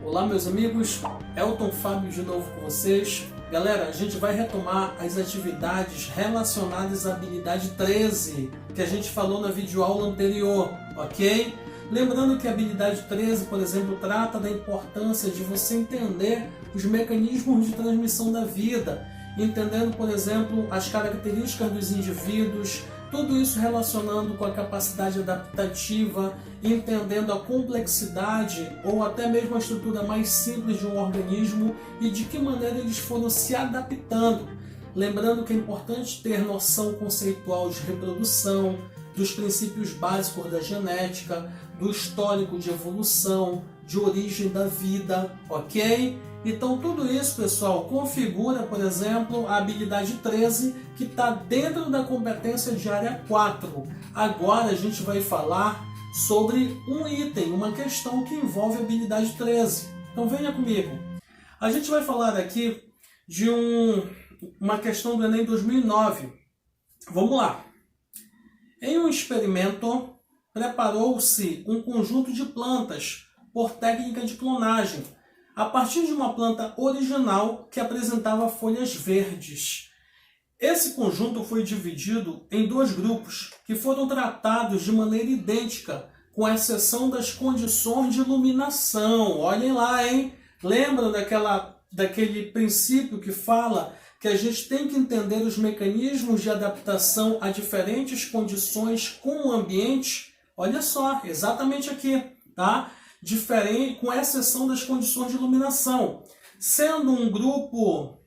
Olá meus amigos, Elton Fábio de novo com vocês. Galera, a gente vai retomar as atividades relacionadas à habilidade 13 que a gente falou na videoaula anterior, ok? Lembrando que a habilidade 13, por exemplo, trata da importância de você entender os mecanismos de transmissão da vida, entendendo, por exemplo, as características dos indivíduos, tudo isso relacionando com a capacidade adaptativa, entendendo a complexidade ou até mesmo a estrutura mais simples de um organismo e de que maneira eles foram se adaptando. Lembrando que é importante ter noção conceitual de reprodução, dos princípios básicos da genética, do histórico de evolução, de origem da vida, ok? Então tudo isso, pessoal, configura, por exemplo, a habilidade 13 que está dentro da competência de área 4. Agora a gente vai falar sobre um item, uma questão que envolve a habilidade 13. Então venha comigo. A gente vai falar aqui de uma questão do Enem 2009. Vamos lá. Em um experimento, preparou-se um conjunto de plantas por técnica de clonagem, a partir de uma planta original que apresentava folhas verdes. Esse conjunto foi dividido em dois grupos, que foram tratados de maneira idêntica, com exceção das condições de iluminação. Olhem lá, hein? Lembram daquele princípio que fala que a gente tem que entender os mecanismos de adaptação a diferentes condições com o ambiente? Olha só, exatamente aqui, tá? Diferente, com exceção das condições de iluminação, sendo um grupo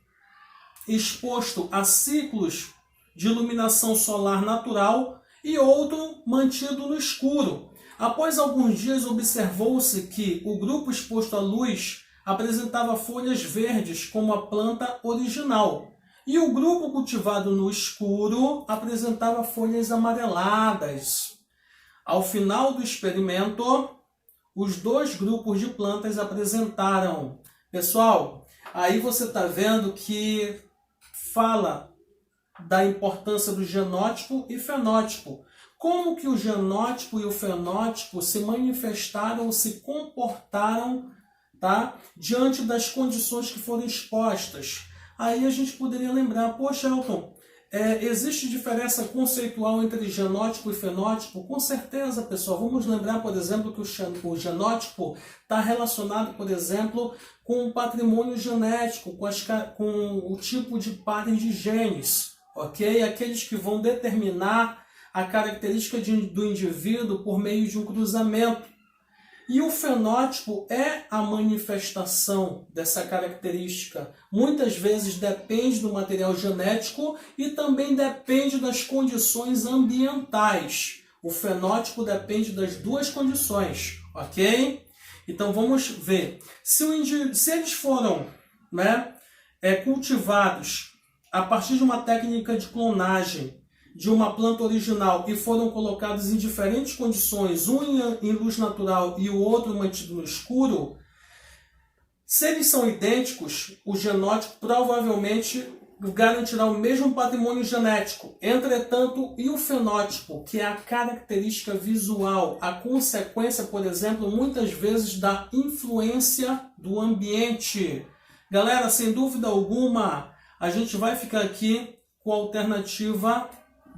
exposto a ciclos de iluminação solar natural e outro mantido no escuro. Após alguns dias, observou-se que o grupo exposto à luz apresentava folhas verdes como a planta original, e o grupo cultivado no escuro apresentava folhas amareladas. Ao final do experimento, os dois grupos de plantas apresentaram. Pessoal, aí você está vendo que fala da importância do genótipo e fenótipo. Como que o genótipo e o fenótipo se manifestaram, se comportaram, tá, diante das condições que foram expostas. Aí a gente poderia lembrar, poxa, Elton, existe diferença conceitual entre genótipo e fenótipo? Com certeza, pessoal. Vamos lembrar, por exemplo, que o genótipo está relacionado, por exemplo, com o patrimônio genético, com o tipo de pares de genes, ok? Aqueles que vão determinar a característica do indivíduo por meio de um cruzamento. E o fenótipo é a manifestação dessa característica. Muitas vezes depende do material genético e também depende das condições ambientais. O fenótipo depende das duas condições, ok? Então vamos ver. Se eles foram, cultivados a partir de uma técnica de clonagem de uma planta original e foram colocados em diferentes condições, um em luz natural e o outro mantido no escuro, se eles são idênticos, o genótipo provavelmente garantirá o mesmo patrimônio genético. Entretanto, e o fenótipo, que é a característica visual, a consequência, por exemplo, muitas vezes da influência do ambiente. Galera, sem dúvida alguma, a gente vai ficar aqui com a alternativa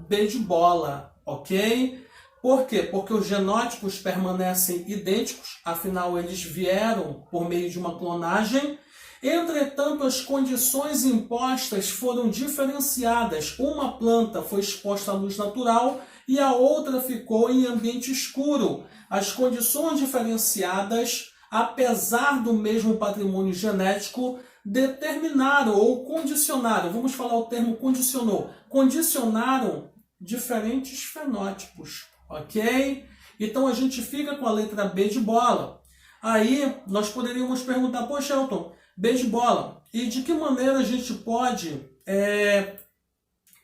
B de bola, ok? Por quê? Porque os genótipos permanecem idênticos, afinal eles vieram por meio de uma clonagem. Entretanto, as condições impostas foram diferenciadas. Uma planta foi exposta à luz natural e a outra ficou em ambiente escuro. As condições diferenciadas, apesar do mesmo patrimônio genético, determinaram ou condicionaram, vamos falar o termo condicionaram diferentes fenótipos, ok? Então a gente fica com a letra B de bola. Aí nós poderíamos perguntar, poxa, Elton, B de bola, e de que maneira a gente pode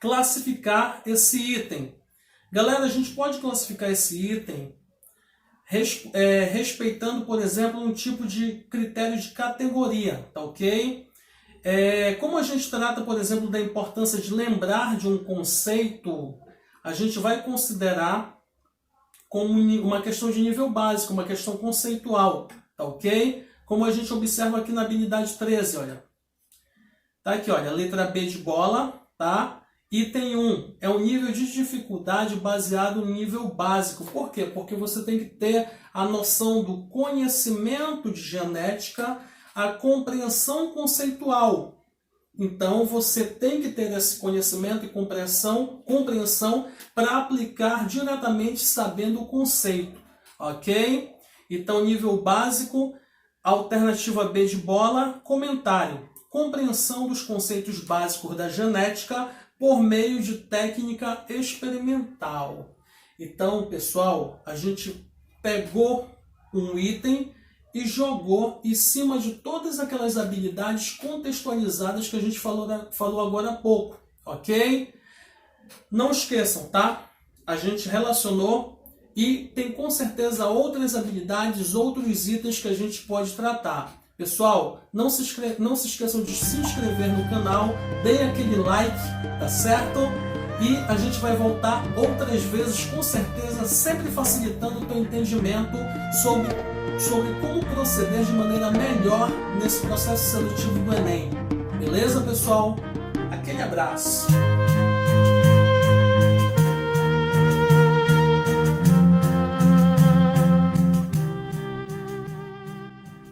classificar esse item? Galera, a gente pode classificar esse item respeitando, por exemplo, um tipo de critério de categoria, tá ok? Como a gente trata, por exemplo, da importância de lembrar de um conceito, a gente vai considerar como uma questão de nível básico, uma questão conceitual, tá ok? como a gente observa aqui na habilidade 13, olha. Tá aqui, olha, letra B de bola, tá? Item 1 é o nível de dificuldade baseado no nível básico. Por quê? Porque você tem que ter a noção do conhecimento de genética, a compreensão conceitual. Então, você tem que ter esse conhecimento e compreensão para aplicar diretamente sabendo o conceito, ok? Então, nível básico, alternativa B de bola, comentário. Compreensão dos conceitos básicos da genética por meio de técnica experimental. Então, pessoal, a gente pegou um item e jogou em cima de todas aquelas habilidades contextualizadas que a gente falou agora há pouco, ok? Não esqueçam, tá? A gente relacionou e tem com certeza outras habilidades, outros itens que a gente pode tratar. Pessoal, não se esqueçam de se inscrever no canal, deem aquele like, tá certo? E a gente vai voltar outras vezes, com certeza, sempre facilitando o teu entendimento sobre como proceder de maneira melhor nesse processo seletivo do Enem. Beleza, pessoal? Aquele abraço!